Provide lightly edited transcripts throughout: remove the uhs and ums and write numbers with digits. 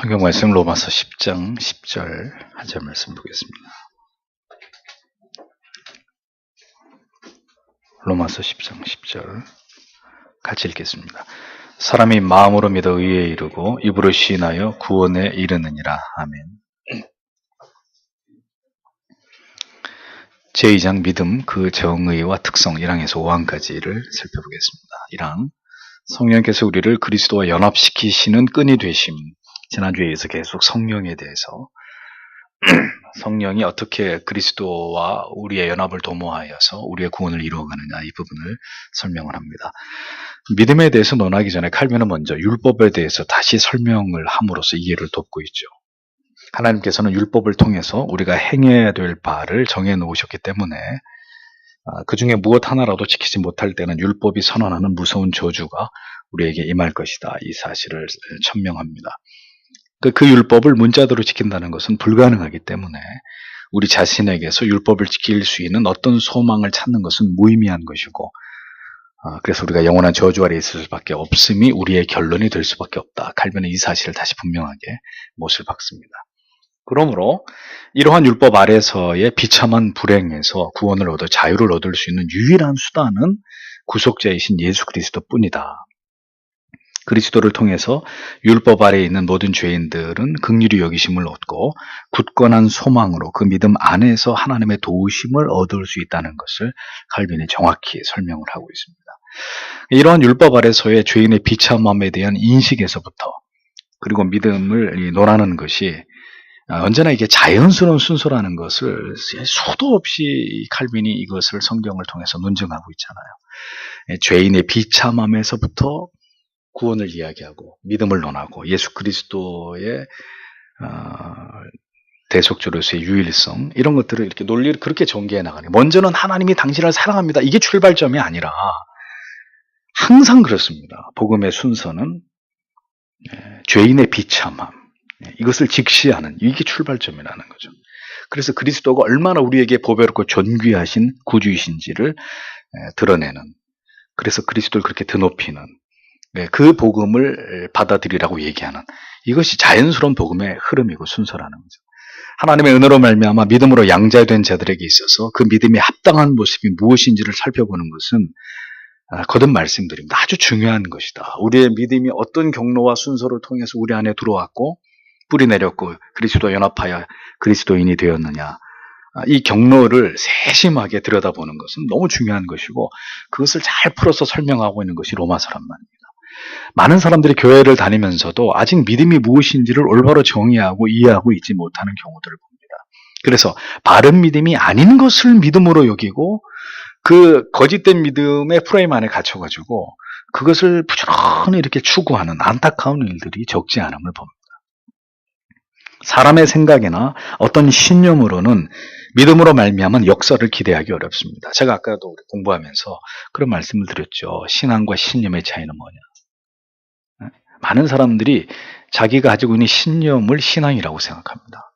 성경 말씀 로마서 10장 10절 한 절 말씀 보겠습니다. 로마서 10장 10절 같이 읽겠습니다. 사람이 마음으로 믿어 의에 이르고 입으로 시인하여 구원에 이르느니라. 아멘. 제2장 믿음, 그 정의와 특성 1항에서 5항까지를 살펴보겠습니다. 1항, 성령께서 우리를 그리스도와 연합시키시는 끈이 되심. 지난주에 이어서 계속 성령에 대해서 성령이 어떻게 그리스도와 우리의 연합을 도모하여서 우리의 구원을 이루어가느냐, 이 부분을 설명을 합니다. 믿음에 대해서 논하기 전에 칼빈은 먼저 율법에 대해서 다시 설명을 함으로써 이해를 돕고 있죠. 하나님께서는 율법을 통해서 우리가 행해야 될 바를 정해 놓으셨기 때문에 그 중에 무엇 하나라도 지키지 못할 때는 율법이 선언하는 무서운 저주가 우리에게 임할 것이다, 이 사실을 천명합니다. 그 율법을 문자대로 지킨다는 것은 불가능하기 때문에 우리 자신에게서 율법을 지킬 수 있는 어떤 소망을 찾는 것은 무의미한 것이고, 그래서 우리가 영원한 저주 아래 있을 수밖에 없음이 우리의 결론이 될 수밖에 없다. 칼빈은 이 사실을 다시 분명하게 못을 박습니다. 그러므로 이러한 율법 아래서의 비참한 불행에서 구원을 얻어 자유를 얻을 수 있는 유일한 수단은 구속자이신 예수 그리스도뿐이다. 그리스도를 통해서 율법 아래에 있는 모든 죄인들은 긍휼히 여기심을 얻고 굳건한 소망으로 그 믿음 안에서 하나님의 도우심을 얻을 수 있다는 것을 칼빈이 정확히 설명을 하고 있습니다. 이러한 율법 아래서의 죄인의 비참함에 대한 인식에서부터, 그리고 믿음을 논하는 것이 언제나 이게 자연스러운 순서라는 것을 수도 없이 칼빈이 이것을 성경을 통해서 논증하고 있잖아요. 죄인의 비참함에서부터 구원을 이야기하고 믿음을 논하고 예수 그리스도의 대속주로서의 유일성, 이런 것들을 이렇게 논리를 그렇게 전개해 나가는, 먼저는 하나님이 당신을 사랑합니다, 이게 출발점이 아니라 항상 그렇습니다. 복음의 순서는 죄인의 비참함, 이것을 직시하는, 이게 출발점이라는 거죠. 그래서 그리스도가 얼마나 우리에게 보배롭고 존귀하신 구주이신지를 드러내는, 그래서 그리스도를 그렇게 드높이는, 그 복음을 받아들이라고 얘기하는, 이것이 자연스러운 복음의 흐름이고 순서라는 거죠. 하나님의 은혜로 말미암아 믿음으로 양자된 자들에게 있어서 그 믿음이 합당한 모습이 무엇인지를 살펴보는 것은 거듭 말씀드립니다. 아주 중요한 것이다. 우리의 믿음이 어떤 경로와 순서를 통해서 우리 안에 들어왔고 뿌리 내렸고 그리스도와 연합하여 그리스도인이 되었느냐, 이 경로를 세심하게 들여다보는 것은 너무 중요한 것이고, 그것을 잘 풀어서 설명하고 있는 것이 로마서란 말입니다. 많은 사람들이 교회를 다니면서도 아직 믿음이 무엇인지를 올바로 정의하고 이해하고 있지 못하는 경우들을 봅니다. 그래서 바른 믿음이 아닌 것을 믿음으로 여기고 그 거짓된 믿음의 프레임 안에 갇혀가지고 그것을 부지런히 이렇게 추구하는 안타까운 일들이 적지 않음을 봅니다. 사람의 생각이나 어떤 신념으로는 믿음으로 말미암은 역사를 기대하기 어렵습니다. 제가 아까도 공부하면서 그런 말씀을 드렸죠. 신앙과 신념의 차이는 뭐냐. 많은 사람들이 자기가 가지고 있는 신념을 신앙이라고 생각합니다.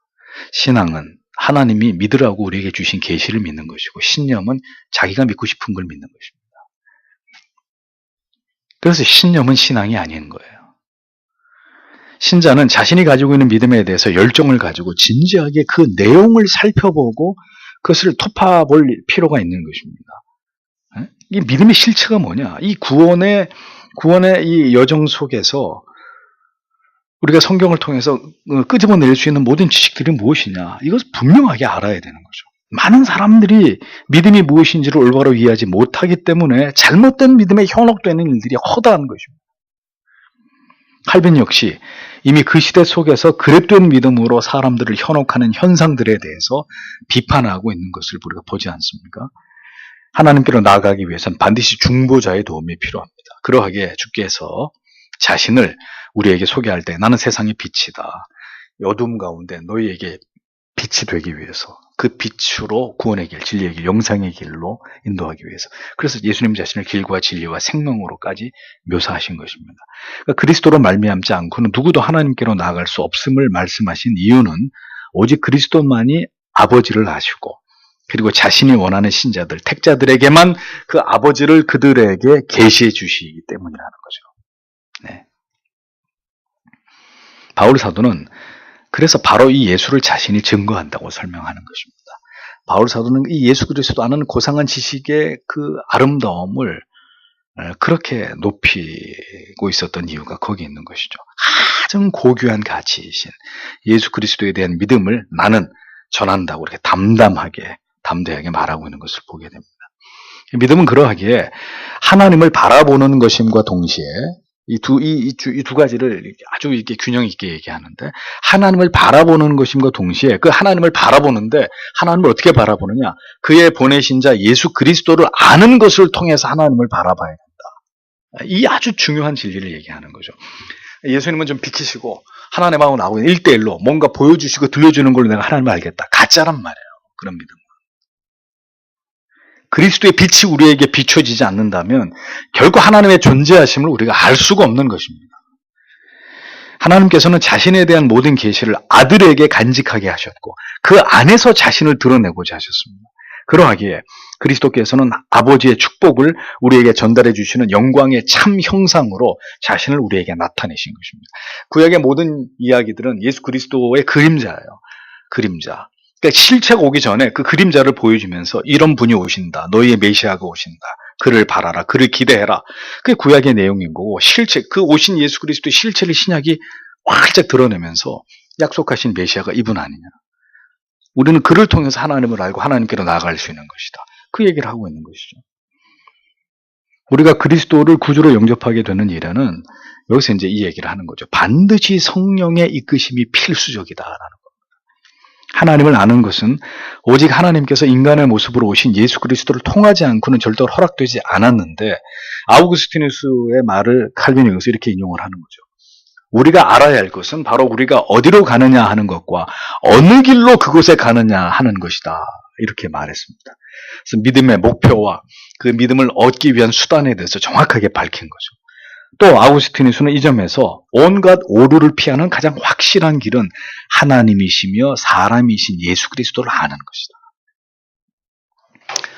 신앙은 하나님이 믿으라고 우리에게 주신 계시를 믿는 것이고, 신념은 자기가 믿고 싶은 걸 믿는 것입니다. 그래서 신념은 신앙이 아닌 거예요. 신자는 자신이 가지고 있는 믿음에 대해서 열정을 가지고 진지하게 그 내용을 살펴보고 그것을 토파볼 필요가 있는 것입니다. 이 믿음의 실체가 뭐냐? 이 구원의 이 여정 속에서 우리가 성경을 통해서 끄집어낼 수 있는 모든 지식들이 무엇이냐? 이것을 분명하게 알아야 되는 거죠. 많은 사람들이 믿음이 무엇인지를 올바로 이해하지 못하기 때문에 잘못된 믿음에 현혹되는 일들이 허다한 것입니다. 칼빈 역시 이미 그 시대 속에서 그릇된 믿음으로 사람들을 현혹하는 현상들에 대해서 비판하고 있는 것을 우리가 보지 않습니까? 하나님께로 나아가기 위해서는 반드시 중보자의 도움이 필요합니다. 그러하게 주께서 자신을 우리에게 소개할 때 나는 세상의 빛이다, 어둠 가운데 너희에게 빛이 되기 위해서, 그 빛으로 구원의 길, 진리의 길, 영생의 길로 인도하기 위해서, 그래서 예수님 자신을 길과 진리와 생명으로까지 묘사하신 것입니다. 그러니까 그리스도로 말미암지 않고는 누구도 하나님께로 나아갈 수 없음을 말씀하신 이유는 오직 그리스도만이 아버지를 아시고, 그리고 자신이 원하는 신자들, 택자들에게만 그 아버지를 그들에게 계시해 주시기 때문이라는 거죠. 네. 바울 사도는 그래서 바로 이 예수를 자신이 증거한다고 설명하는 것입니다. 바울 사도는 이 예수 그리스도 아는 고상한 지식의 그 아름다움을 그렇게 높이고 있었던 이유가 거기 있는 것이죠. 가장 고귀한 가치이신 예수 그리스도에 대한 믿음을 나는 전한다고 이렇게 담대하게 말하고 있는 것을 보게 됩니다. 믿음은 그러하기에 하나님을 바라보는 것임과 동시에 이 두 가지를 아주 이렇게 균형 있게 얘기하는데, 하나님을 바라보는 것임과 동시에 그 하나님을 바라보는데 하나님을 어떻게 바라보느냐? 그의 보내신 자 예수 그리스도를 아는 것을 통해서 하나님을 바라봐야 된다. 이 아주 중요한 진리를 얘기하는 거죠. 예수님은 좀 비키시고 하나님하고 나하고 1대1로 뭔가 보여주시고 들려주는 걸로 내가 하나님을 알겠다. 가짜란 말이에요. 그런 믿음. 그리스도의 빛이 우리에게 비춰지지 않는다면 결코 하나님의 존재하심을 우리가 알 수가 없는 것입니다. 하나님께서는 자신에 대한 모든 계시를 아들에게 간직하게 하셨고 그 안에서 자신을 드러내고자 하셨습니다. 그러하기에 그리스도께서는 아버지의 축복을 우리에게 전달해 주시는 영광의 참 형상으로 자신을 우리에게 나타내신 것입니다. 구약의 모든 이야기들은 예수 그리스도의 그림자예요. 그림자. 그러니까 실체가 오기 전에 그 그림자를 보여주면서 이런 분이 오신다. 너희의 메시아가 오신다. 그를 바라라. 그를 기대해라. 그게 구약의 내용인 거고, 실체, 그 오신 예수 그리스도의 실체를 신약이 활짝 드러내면서 약속하신 메시아가 이분 아니냐. 우리는 그를 통해서 하나님을 알고 하나님께로 나아갈 수 있는 것이다. 그 얘기를 하고 있는 것이죠. 우리가 그리스도를 구주로 영접하게 되는 일에는 여기서 이제 이 얘기를 하는 거죠. 반드시 성령의 이끄심이 필수적이다라는 겁니다. 하나님을 아는 것은 오직 하나님께서 인간의 모습으로 오신 예수 그리스도를 통하지 않고는 절대로 허락되지 않았는데, 아우구스티누스의 말을 칼빈이 여기서 이렇게 인용을 하는 거죠. 우리가 알아야 할 것은 바로 우리가 어디로 가느냐 하는 것과 어느 길로 그곳에 가느냐 하는 것이다. 이렇게 말했습니다. 그래서 믿음의 목표와 그 믿음을 얻기 위한 수단에 대해서 정확하게 밝힌 거죠. 또 아우구스티누스는 이 점에서 온갖 오류를 피하는 가장 확실한 길은 하나님이시며 사람이신 예수 그리스도를 아는 것이다.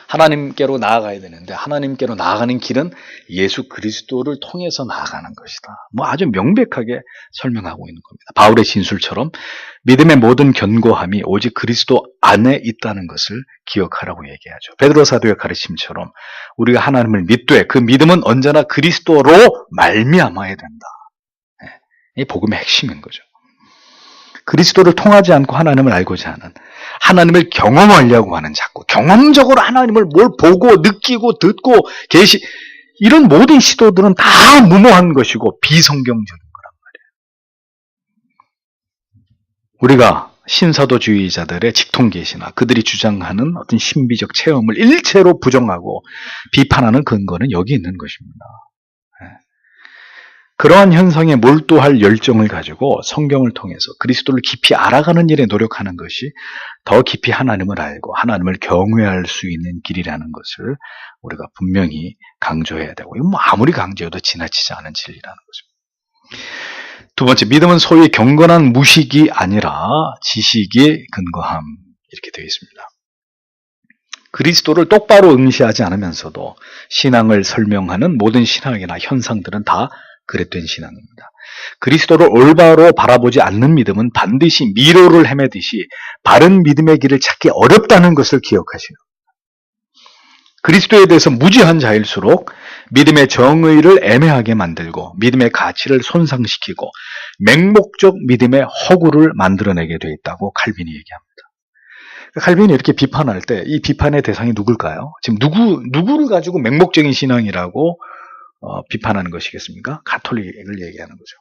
하나님께로 나아가야 되는데 하나님께로 나아가는 길은 예수 그리스도를 통해서 나아가는 것이다. 아주 명백하게 설명하고 있는 겁니다. 바울의 진술처럼 믿음의 모든 견고함이 오직 그리스도 안에 있다는 것을 기억하라고 얘기하죠. 베드로 사도의 가르침처럼 우리가 하나님을 믿되 그 믿음은 언제나 그리스도로 말미암아야 된다. 이 복음의 핵심인 거죠. 그리스도를 통하지 않고 하나님을 알고자 하는, 하나님을 경험하려고 하는, 자꾸 경험적으로 하나님을 뭘 보고 느끼고 듣고 계시, 이런 모든 시도들은 다 무모한 것이고 비성경적인 거란 말이에요. 우리가 신사도주의자들의 직통계시나 그들이 주장하는 어떤 신비적 체험을 일체로 부정하고 비판하는 근거는 여기 있는 것입니다. 그러한 현상에 몰두할 열정을 가지고 성경을 통해서 그리스도를 깊이 알아가는 일에 노력하는 것이 더 깊이 하나님을 알고 하나님을 경외할 수 있는 길이라는 것을 우리가 분명히 강조해야 되고, 이건 아무리 강조해도 지나치지 않은 진리라는 것입니다. 두 번째, 믿음은 소위 경건한 무식이 아니라 지식의 근거함, 이렇게 되어 있습니다. 그리스도를 똑바로 응시하지 않으면서도 신앙을 설명하는 모든 신학이나 현상들은 다 그랬던 신앙입니다. 그리스도를 올바로 바라보지 않는 믿음은 반드시 미로를 헤매듯이 바른 믿음의 길을 찾기 어렵다는 것을 기억하시오. 그리스도에 대해서 무지한 자일수록 믿음의 정의를 애매하게 만들고 믿음의 가치를 손상시키고 맹목적 믿음의 허구를 만들어내게 되어 있다고 칼빈이 얘기합니다. 칼빈이 이렇게 비판할 때 이 비판의 대상이 누굴까요? 지금 누구를 가지고 맹목적인 신앙이라고 비판하는 것이겠습니까? 가톨릭을 얘기하는 거죠.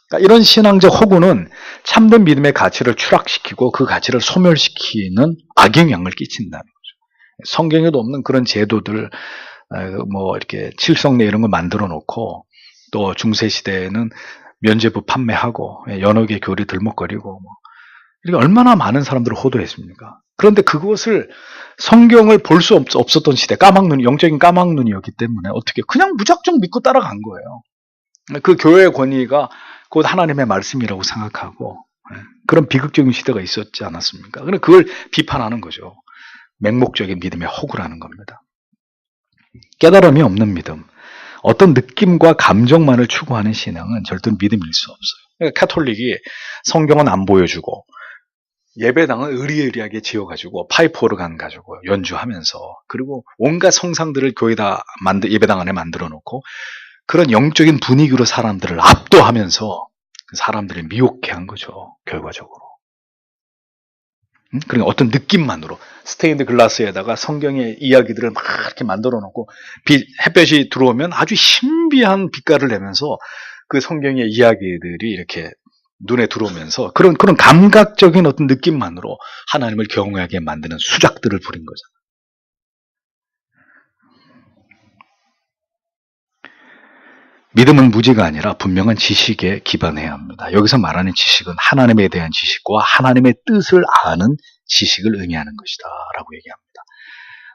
그러니까 이런 신앙적 허구는 참된 믿음의 가치를 추락시키고 그 가치를 소멸시키는 악영향을 끼친다는 거죠. 성경에도 없는 그런 제도들, 이렇게 칠성례 이런 걸 만들어 놓고, 또 중세시대에는 면죄부 판매하고 연옥의 교리 들먹거리고, 이렇게 얼마나 많은 사람들을 호도했습니까? 그런데 그것을 성경을 볼 수 없었던 시대, 영적인 까막눈이었기 때문에 어떻게 그냥 무작정 믿고 따라간 거예요. 그 교회의 권위가 곧 하나님의 말씀이라고 생각하고, 그런 비극적인 시대가 있었지 않았습니까? 그런데 그걸 비판하는 거죠. 맹목적인 믿음의 허구라는 겁니다. 깨달음이 없는 믿음, 어떤 느낌과 감정만을 추구하는 신앙은 절대 믿음일 수 없어요. 그러니까 카톨릭이 성경은 안 보여주고 예배당은 의리의리하게 지어가지고 파이프 오르간 가지고 연주하면서 그리고 온갖 성상들을 교회다 예배당 안에 만들어 놓고 그런 영적인 분위기로 사람들을 압도하면서 사람들을 미혹해 한 거죠. 결과적으로. 그러니까 어떤 느낌만으로 스테인드 글라스에다가 성경의 이야기들을 막 이렇게 만들어 놓고 햇볕이 들어오면 아주 신비한 빛깔을 내면서 그 성경의 이야기들이 이렇게 눈에 들어오면서 그런 감각적인 어떤 느낌만으로 하나님을 경외하게 만드는 수작들을 부린 거죠. 믿음은 무지가 아니라 분명한 지식에 기반해야 합니다. 여기서 말하는 지식은 하나님에 대한 지식과 하나님의 뜻을 아는 지식을 의미하는 것이다 라고 얘기합니다.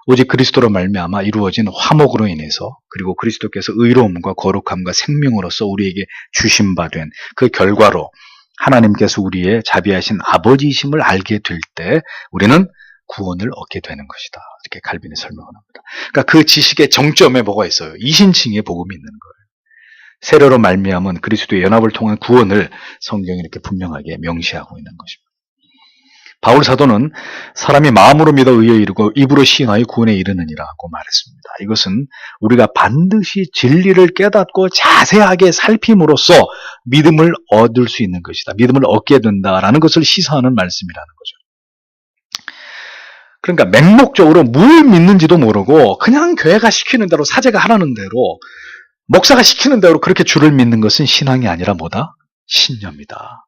오직 그리스도로 말미암아 이루어진 화목으로 인해서 그리고 그리스도께서 의로움과 거룩함과 생명으로서 우리에게 주신 바 된 그 결과로 하나님께서 우리의 자비하신 아버지이심을 알게 될 때 우리는 구원을 얻게 되는 것이다. 이렇게 칼빈이 설명을 합니다. 그러니까 그 지식의 정점에 뭐가 있어요? 이신칭의 복음이 있는 거예요. 세례로 말미암은 그리스도의 연합을 통한 구원을 성경이 이렇게 분명하게 명시하고 있는 것입니다. 바울 사도는 사람이 마음으로 믿어 의에 이르고 입으로 시인하여 구원에 이르느니라고 말했습니다. 이것은 우리가 반드시 진리를 깨닫고 자세하게 살핌으로써 믿음을 얻을 수 있는 것이다. 믿음을 얻게 된다라는 것을 시사하는 말씀이라는 거죠. 그러니까 맹목적으로 뭘 믿는지도 모르고 그냥 교회가 시키는 대로 사제가 하라는 대로 목사가 시키는 대로 그렇게 주를 믿는 것은 신앙이 아니라 뭐다? 신념이다.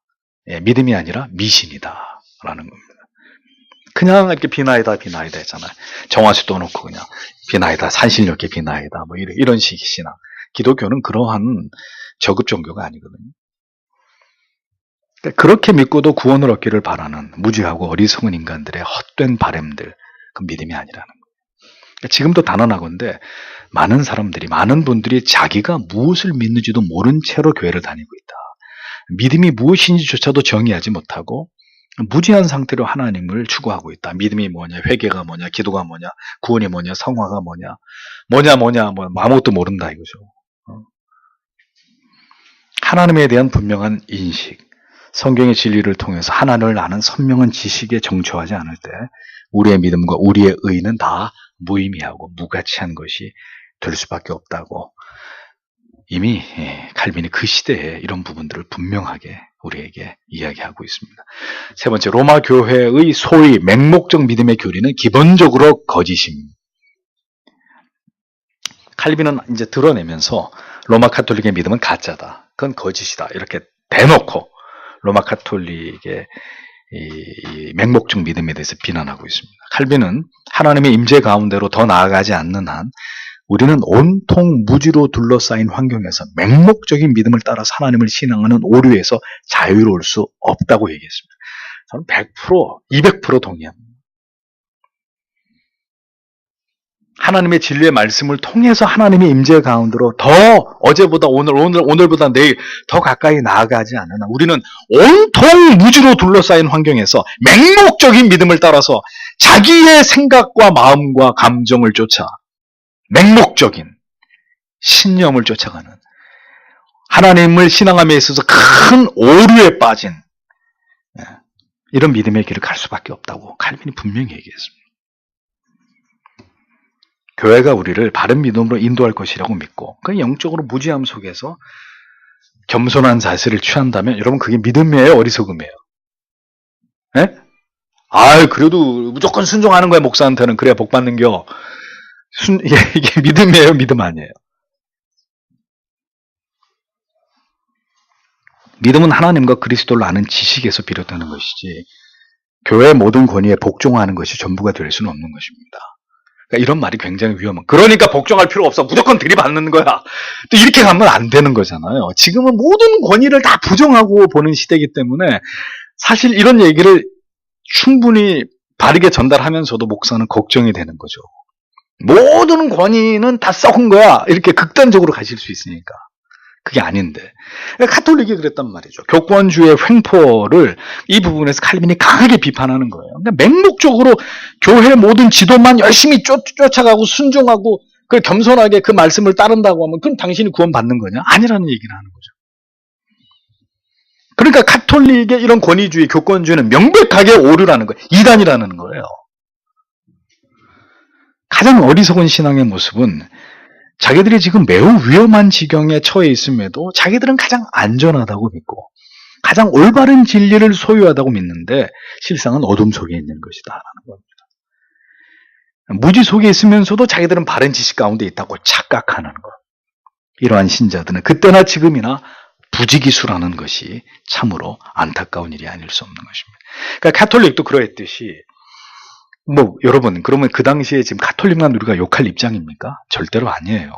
믿음이 아니라 미신이다 라는 겁니다. 그냥 이렇게 비나이다 했잖아요. 정화수 떠놓고 그냥 비나이다, 산신령께 비나이다 뭐 이런 식의 신앙. 기독교는 그러한 저급 종교가 아니거든요. 그렇게 믿고도 구원을 얻기를 바라는 무지하고 어리석은 인간들의 헛된 바램들, 그 믿음이 아니라는 거예요. 지금도 단언하건대 많은 사람들이, 많은 분들이 자기가 무엇을 믿는지도 모른 채로 교회를 다니고 있다. 믿음이 무엇인지조차도 정의하지 못하고 무지한 상태로 하나님을 추구하고 있다. 믿음이 뭐냐, 회개가 뭐냐, 기도가 뭐냐, 구원이 뭐냐, 성화가 뭐냐, 아무것도 모른다 이거죠. 하나님에 대한 분명한 인식, 성경의 진리를 통해서 하나님을 아는 선명한 지식에 정초하지 않을 때 우리의 믿음과 우리의 의는 다 무의미하고 무가치한 것이 될 수밖에 없다고 이미 칼빈이 그 시대에 이런 부분들을 분명하게 우리에게 이야기하고 있습니다. 세 번째, 로마 교회의 소위 맹목적 믿음의 교리는 기본적으로 거짓입니다. 칼빈은 이제 드러내면서 로마 카톨릭의 믿음은 가짜다. 그건 거짓이다. 이렇게 대놓고 로마 카톨릭의 이 맹목적 믿음에 대해서 비난하고 있습니다. 칼빈은 하나님의 임재 가운데로 더 나아가지 않는 한 우리는 온통 무지로 둘러싸인 환경에서 맹목적인 믿음을 따라서 하나님을 신앙하는 오류에서 자유로울 수 없다고 얘기했습니다. 저는 100%, 200% 동의합니다. 하나님의 진리의 말씀을 통해서 하나님의 임재 가운데로 더 어제보다 오늘보다 내일 더 가까이 나아가지 않으나 우리는 온통 무지로 둘러싸인 환경에서 맹목적인 믿음을 따라서 자기의 생각과 마음과 감정을 쫓아 맹목적인 신념을 쫓아가는 하나님을 신앙함에 있어서 큰 오류에 빠진 이런 믿음의 길을 갈 수밖에 없다고 칼빈이 분명히 얘기했습니다. 교회가 우리를 바른 믿음으로 인도할 것이라고 믿고 그 영적으로 무지함 속에서 겸손한 자세를 취한다면 여러분 그게 믿음이에요? 어리석음이에요? 네? 그래도 무조건 순종하는 거야 목사한테는. 그래야 복 받는겨. 이게 믿음이에요? 믿음 아니에요? 믿음은 하나님과 그리스도를 아는 지식에서 비롯되는 것이지 교회의 모든 권위에 복종하는 것이 전부가 될 수는 없는 것입니다. 그러니까 이런 말이 굉장히 위험한. 그러니까 복종할 필요 없어. 무조건 들이받는 거야. 또 이렇게 가면 안 되는 거잖아요. 지금은 모든 권위를 다 부정하고 보는 시대이기 때문에 사실 이런 얘기를 충분히 바르게 전달하면서도 목사는 걱정이 되는 거죠. 모든 권위는 다 썩은 거야. 이렇게 극단적으로 가실 수 있으니까. 그게 아닌데. 카톨릭이 그랬단 말이죠. 교권주의 횡포를 이 부분에서 칼빈이 강하게 비판하는 거예요. 그러니까 맹목적으로 교회 모든 지도만 열심히 쫓아가고 순종하고 그 겸손하게 그 말씀을 따른다고 하면 그럼 당신이 구원받는 거냐? 아니라는 얘기를 하는 거죠. 그러니까 가톨릭의 이런 권위주의, 교권주의는 명백하게 오류라는 거예요. 이단이라는 거예요. 가장 어리석은 신앙의 모습은 자기들이 지금 매우 위험한 지경에 처해 있음에도 자기들은 가장 안전하다고 믿고 가장 올바른 진리를 소유하다고 믿는데 실상은 어둠 속에 있는 것이다라는 겁니다. 무지 속에 있으면서도 자기들은 바른 지식 가운데 있다고 착각하는 것. 이러한 신자들은 그때나 지금이나 부지기수라는 것이 참으로 안타까운 일이 아닐 수 없는 것입니다. 그러니까 가톨릭도 그러했듯이 여러분, 그러면 그 당시에 지금 가톨릭만 우리가 욕할 입장입니까? 절대로 아니에요.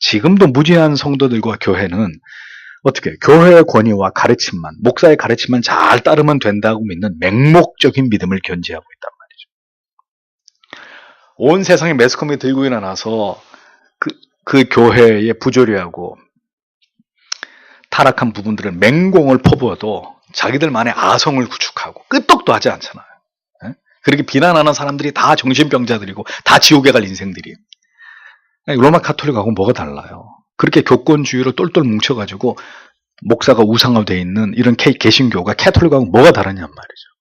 지금도 무지한 성도들과 교회는 어떻게 교회의 권위와 가르침만, 목사의 가르침만 잘 따르면 된다고 믿는 맹목적인 믿음을 견지하고 있단 말이죠. 온 세상에 매스컴이 들고 일어나서 그 교회의 부조리하고 타락한 부분들을 맹공을 퍼부어도 자기들만의 아성을 구축하고 끄떡도 하지 않잖아요. 그렇게 비난하는 사람들이 다 정신병자들이고 다 지옥에 갈 인생들이에요. 로마 가톨릭하고 뭐가 달라요? 그렇게 교권주의로 똘똘 뭉쳐가지고 목사가 우상화되어 있는 이런 개신교가 가톨릭하고 뭐가 다르냔 말이죠.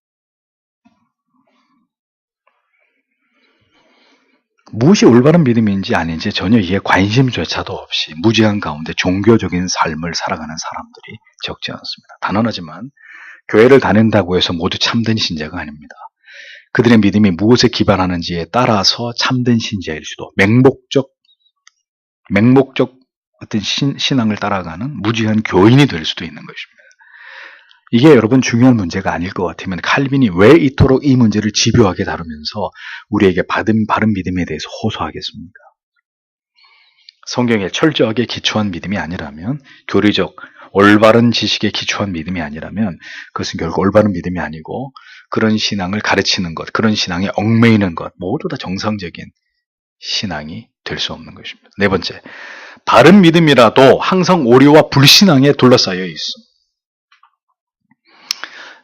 무엇이 올바른 믿음인지 아닌지 전혀 이에 관심조차도 없이 무지한 가운데 종교적인 삶을 살아가는 사람들이 적지 않습니다. 단언하지만 교회를 다닌다고 해서 모두 참된 신자가 아닙니다. 그들의 믿음이 무엇에 기반하는지에 따라서 참된 신자일 수도, 맹목적 어떤 신앙을 따라가는 무지한 교인이 될 수도 있는 것입니다. 이게 여러분 중요한 문제가 아닐 것 같으면 칼빈이 왜 이토록 이 문제를 집요하게 다루면서 우리에게 바른 믿음에 대해서 호소하겠습니까? 성경에 철저하게 기초한 믿음이 아니라면, 교리적 올바른 지식에 기초한 믿음이 아니라면 그것은 결국 올바른 믿음이 아니고 그런 신앙을 가르치는 것, 그런 신앙에 얽매이는 것 모두 다 정상적인 신앙이 될 수 없는 것입니다. 네 번째, 바른 믿음이라도 항상 오류와 불신앙에 둘러싸여 있어.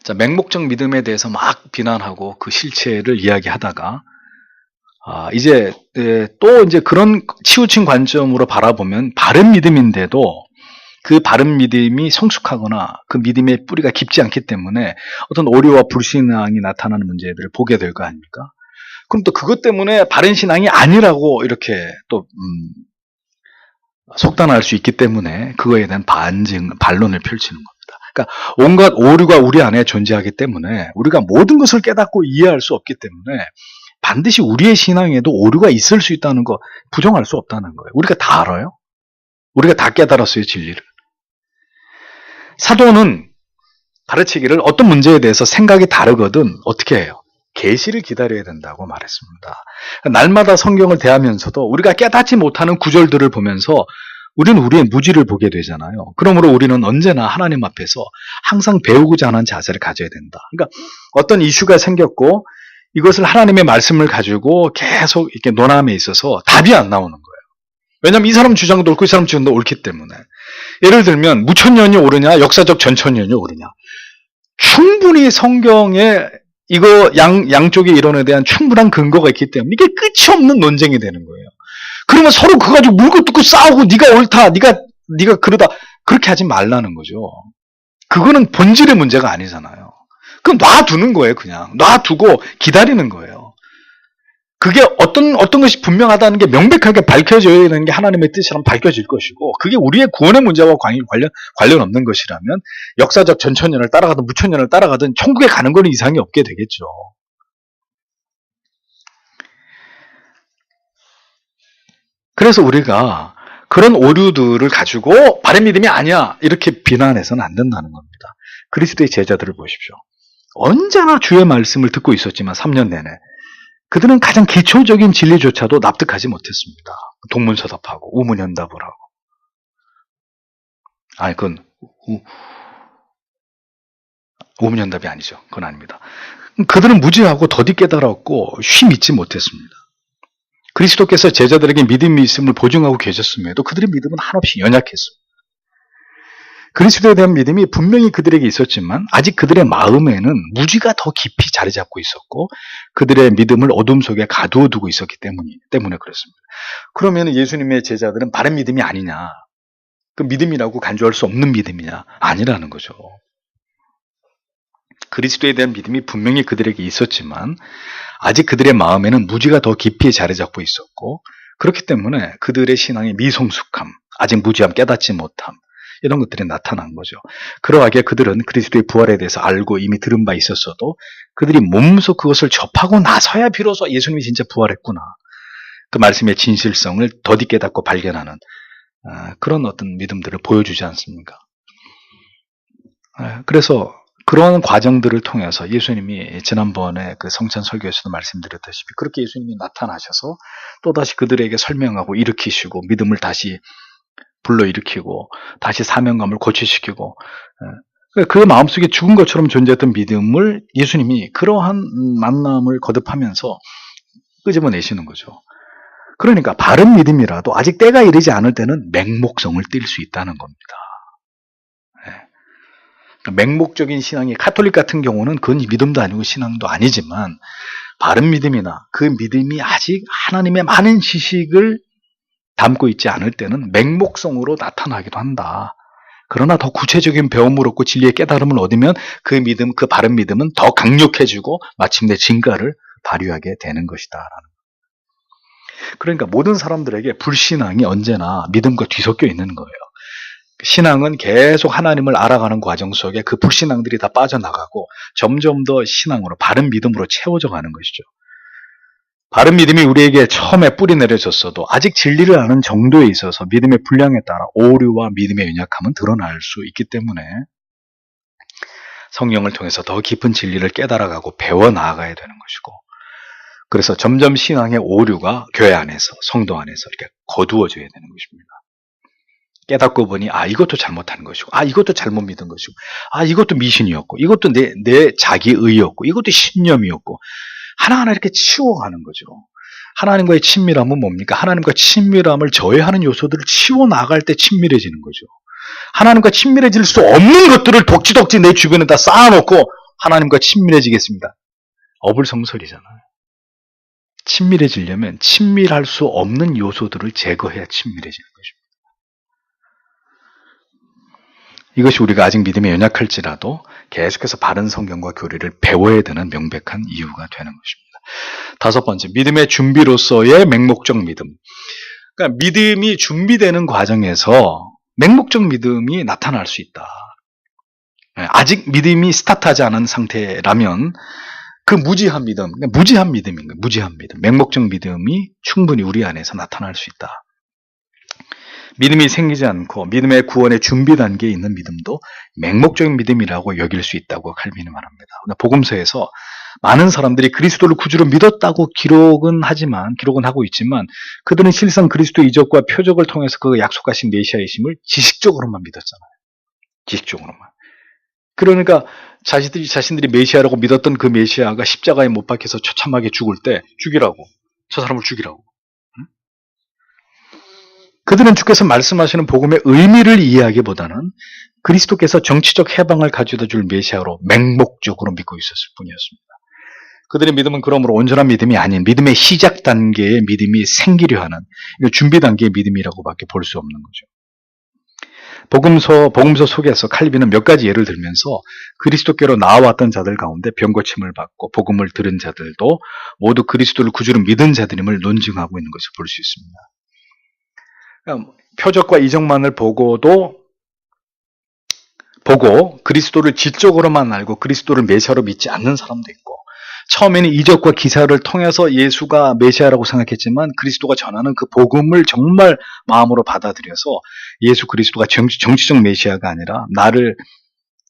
자, 맹목적 믿음에 대해서 막 비난하고 그 실체를 이야기하다가 이제 그런 치우친 관점으로 바라보면 바른 믿음인데도 그 바른 믿음이 성숙하거나 그 믿음의 뿌리가 깊지 않기 때문에 어떤 오류와 불신앙이 나타나는 문제들을 보게 될 거 아닙니까? 그럼 또 그것 때문에 바른 신앙이 아니라고 이렇게 또 속단할 수 있기 때문에 그거에 대한 반론을 펼치는 겁니다. 그러니까 온갖 오류가 우리 안에 존재하기 때문에 우리가 모든 것을 깨닫고 이해할 수 없기 때문에 반드시 우리의 신앙에도 오류가 있을 수 있다는 거 부정할 수 없다는 거예요. 우리가 다 알아요. 우리가 다 깨달았어요, 진리를. 사도는 가르치기를 어떤 문제에 대해서 생각이 다르거든 어떻게 해요? 계시를 기다려야 된다고 말했습니다. 날마다 성경을 대하면서도 우리가 깨닫지 못하는 구절들을 보면서 우리는 우리의 무지를 보게 되잖아요. 그러므로 우리는 언제나 하나님 앞에서 항상 배우고자 하는 자세를 가져야 된다. 그러니까 어떤 이슈가 생겼고 이것을 하나님의 말씀을 가지고 계속 이렇게 논함에 있어서 답이 안 나오는 거예요. 왜냐하면 이 사람 주장도 옳고 이 사람 주장도 옳기 때문에. 예를 들면 무천년이 옳으냐 역사적 전천년이 옳으냐. 충분히 성경에 이거 양쪽의 이론에 대한 충분한 근거가 있기 때문에 이게 끝이 없는 논쟁이 되는 거예요. 그러면 서로 그거 가지고 물고 뜯고 싸우고 네가 옳다, 네가 그러다 그렇게 하지 말라는 거죠. 그거는 본질의 문제가 아니잖아요. 그럼 놔두는 거예요, 그냥 놔두고 기다리는 거예요. 그게 어떤 것이 분명하다는 게 명백하게 밝혀져야 되는 게 하나님의 뜻이라면 밝혀질 것이고 그게 우리의 구원의 문제와 관련 없는 것이라면 역사적 전천년을 따라가든 무천년을 따라가든 천국에 가는 거는 이상이 없게 되겠죠. 그래서 우리가 그런 오류들을 가지고 바른 믿음이 아니야 이렇게 비난해서는 안 된다는 겁니다. 그리스도의 제자들을 보십시오. 언제나 주의 말씀을 듣고 있었지만 3년 내내 그들은 가장 기초적인 진리조차도 납득하지 못했습니다. 동문서답하고 우문현답을 하고. 아니 그건 우문현답이 아니죠. 그건 아닙니다. 그들은 무지하고 더디 깨달았고 쉬 믿지 못했습니다. 그리스도께서 제자들에게 믿음이 있음을 보증하고 계셨음에도 그들의 믿음은 한없이 연약했습니다. 그리스도에 대한 믿음이 분명히 그들에게 있었지만 아직 그들의 마음에는 무지가 더 깊이 자리 잡고 있었고 그들의 믿음을 어둠 속에 가두어 두고 있었기 때문에 그렇습니다. 그러면 예수님의 제자들은 바른 믿음이 아니냐? 그 믿음이라고 간주할 수 없는 믿음이냐? 아니라는 거죠. 그리스도에 대한 믿음이 분명히 그들에게 있었지만 아직 그들의 마음에는 무지가 더 깊이 자리 잡고 있었고, 그렇기 때문에 그들의 신앙의 미성숙함, 아직 무지함, 깨닫지 못함, 이런 것들이 나타난 거죠. 그러하기에 그들은 그리스도의 부활에 대해서 알고 이미 들은 바 있었어도 그들이 몸소 그것을 접하고 나서야 비로소 예수님이 진짜 부활했구나, 그 말씀의 진실성을 더디 깨닫고 발견하는 그런 어떤 믿음들을 보여주지 않습니까? 그래서 그런 과정들을 통해서 예수님이 지난번에 그 성찬 설교에서도 말씀드렸다시피 그렇게 예수님이 나타나셔서 또다시 그들에게 설명하고 일으키시고 믿음을 다시 불러일으키고 다시 사명감을 고취시키고, 그 마음속에 죽은 것처럼 존재했던 믿음을 예수님이 그러한 만남을 거듭하면서 끄집어내시는 거죠. 그러니까 바른 믿음이라도 아직 때가 이르지 않을 때는 맹목성을 띨 수 있다는 겁니다. 맹목적인 신앙이, 카톨릭 같은 경우는 그건 믿음도 아니고 신앙도 아니지만 바른 믿음이나 그 믿음이 아직 하나님의 많은 지식을 담고 있지 않을 때는 맹목성으로 나타나기도 한다. 그러나 더 구체적인 배움을 얻고 진리의 깨달음을 얻으면 그 믿음, 그 바른 믿음은 더 강력해지고 마침내 진가를 발휘하게 되는 것이다. 그러니까 모든 사람들에게 불신앙이 언제나 믿음과 뒤섞여 있는 거예요. 신앙은 계속 하나님을 알아가는 과정 속에 그 불신앙들이 다 빠져나가고 점점 더 신앙으로, 바른 믿음으로 채워져 가는 것이죠. 바른 믿음이 우리에게 처음에 뿌리 내려졌어도 아직 진리를 아는 정도에 있어서 믿음의 분량에 따라 오류와 믿음의 연약함은 드러날 수 있기 때문에 성령을 통해서 더 깊은 진리를 깨달아가고 배워 나아가야 되는 것이고, 그래서 점점 신앙의 오류가 교회 안에서, 성도 안에서 이렇게 거두어져야 되는 것입니다. 깨닫고 보니 이것도 잘못한 것이고, 이것도 잘못 믿은 것이고, 이것도 미신이었고, 이것도 내 자기의였고, 이것도 신념이었고, 하나하나 이렇게 치워가는 거죠. 하나님과의 친밀함은 뭡니까? 하나님과 친밀함을 저해하는 요소들을 치워나갈 때 친밀해지는 거죠. 하나님과 친밀해질 수 없는 것들을 덕지덕지 내 주변에다 쌓아놓고 하나님과 친밀해지겠습니다. 어불성설이잖아요. 친밀해지려면 친밀할 수 없는 요소들을 제거해야 친밀해지는 것입니다. 이것이 우리가 아직 믿음에 연약할지라도 계속해서 바른 성경과 교리를 배워야 되는 명백한 이유가 되는 것입니다. 다섯 번째, 믿음의 준비로서의 맹목적 믿음. 그러니까 믿음이 준비되는 과정에서 맹목적 믿음이 나타날 수 있다. 아직 믿음이 스타트하지 않은 상태라면 그 무지한 믿음, 무지한 믿음인 거예요. 무지한 믿음, 맹목적 믿음이 충분히 우리 안에서 나타날 수 있다. 믿음이 생기지 않고 믿음의 구원의 준비 단계에 있는 믿음도 맹목적인 믿음이라고 여길 수 있다고 칼빈이 말합니다. 복음서에서 많은 사람들이 그리스도를 구주로 믿었다고 기록은 하고 있지만 그들은 실상 그리스도의 이적과 표적을 통해서 그 약속하신 메시아이심을 지식적으로만 믿었잖아요. 지식적으로만. 그러니까 자신들이 메시아라고 믿었던 그 메시아가 십자가에 못 박혀서 처참하게 죽을 때 죽이라고, 저 사람을 죽이라고. 그들은 주께서 말씀하시는 복음의 의미를 이해하기보다는 그리스도께서 정치적 해방을 가져다 줄 메시아로 맹목적으로 믿고 있었을 뿐이었습니다. 그들의 믿음은 그러므로 온전한 믿음이 아닌 믿음의 시작 단계의 믿음이 생기려 하는 준비 단계의 믿음이라고밖에 볼 수 없는 거죠. 복음서 속에서 칼빈은 몇 가지 예를 들면서 그리스도께로 나아왔던 자들 가운데 병고침을 받고 복음을 들은 자들도 모두 그리스도를 구주로 믿은 자들임을 논증하고 있는 것을 볼 수 있습니다. 표적과 이적만을 보고 그리스도를 지적으로만 알고 그리스도를 메시아로 믿지 않는 사람도 있고, 처음에는 이적과 기사를 통해서 예수가 메시아라고 생각했지만 그리스도가 전하는 그 복음을 정말 마음으로 받아들여서 예수 그리스도가 정치적 메시아가 아니라 나를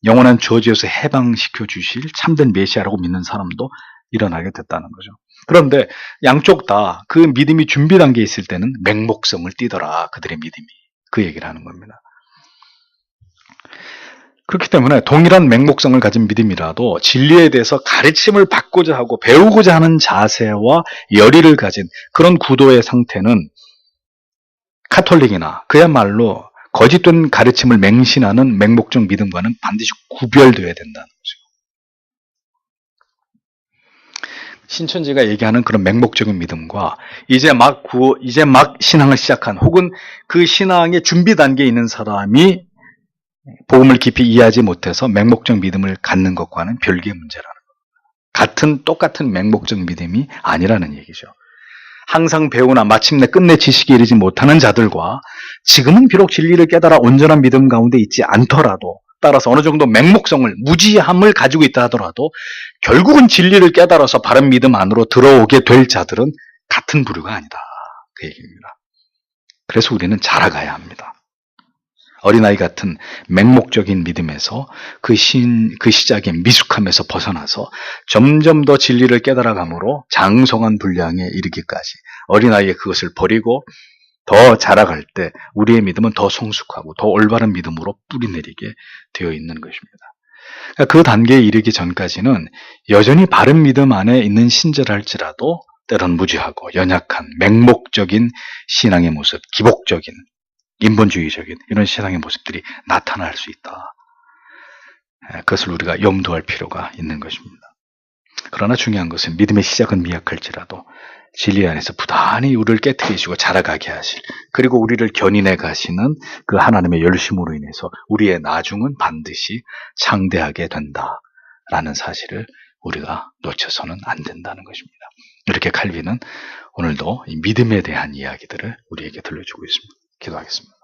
영원한 저주에서 해방시켜 주실 참된 메시아라고 믿는 사람도 일어나게 됐다는 거죠. 그런데 양쪽 다 그 믿음이 준비 단계에 있을 때는 맹목성을 띠더라. 그들의 믿음이. 그 얘기를 하는 겁니다. 그렇기 때문에 동일한 맹목성을 가진 믿음이라도 진리에 대해서 가르침을 받고자 하고 배우고자 하는 자세와 열의를 가진 그런 구도의 상태는 카톨릭이나 그야말로 거짓된 가르침을 맹신하는 맹목적 믿음과는 반드시 구별되어야 된다는 거죠. 신천지가 얘기하는 그런 맹목적인 믿음과 이제 막 신앙을 시작한 혹은 그 신앙의 준비 단계에 있는 사람이 복음을 깊이 이해하지 못해서 맹목적 믿음을 갖는 것과는 별개의 문제라는 겁니다. 똑같은 맹목적 믿음이 아니라는 얘기죠. 항상 배우나 마침내 끝내 지식에 이르지 못하는 자들과 지금은 비록 진리를 깨달아 온전한 믿음 가운데 있지 않더라도, 따라서 어느 정도 맹목성을, 무지함을 가지고 있다 하더라도 결국은 진리를 깨달아서 바른 믿음 안으로 들어오게 될 자들은 같은 부류가 아니다, 그 얘기입니다. 그래서 우리는 자라가야 합니다. 어린아이 같은 맹목적인 믿음에서 그 시작의 미숙함에서 벗어나서 점점 더 진리를 깨달아감으로 장성한 분량에 이르기까지, 어린아이의 그것을 버리고 더 자라갈 때 우리의 믿음은 더 성숙하고 더 올바른 믿음으로 뿌리내리게 되어 있는 것입니다. 그 단계에 이르기 전까지는 여전히 바른 믿음 안에 있는 신자랄지라도 때론 무지하고 연약한 맹목적인 신앙의 모습, 기복적인 인본주의적인 이런 신앙의 모습들이 나타날 수 있다. 그것을 우리가 염두할 필요가 있는 것입니다. 그러나 중요한 것은 믿음의 시작은 미약할지라도 진리 안에서 부단히 우리를 깨트리시고 자라가게 하실, 그리고 우리를 견인해 가시는 그 하나님의 열심으로 인해서 우리의 나중은 반드시 창대하게 된다라는 사실을 우리가 놓쳐서는 안 된다는 것입니다. 이렇게 칼빈은 오늘도 이 믿음에 대한 이야기들을 우리에게 들려주고 있습니다. 기도하겠습니다.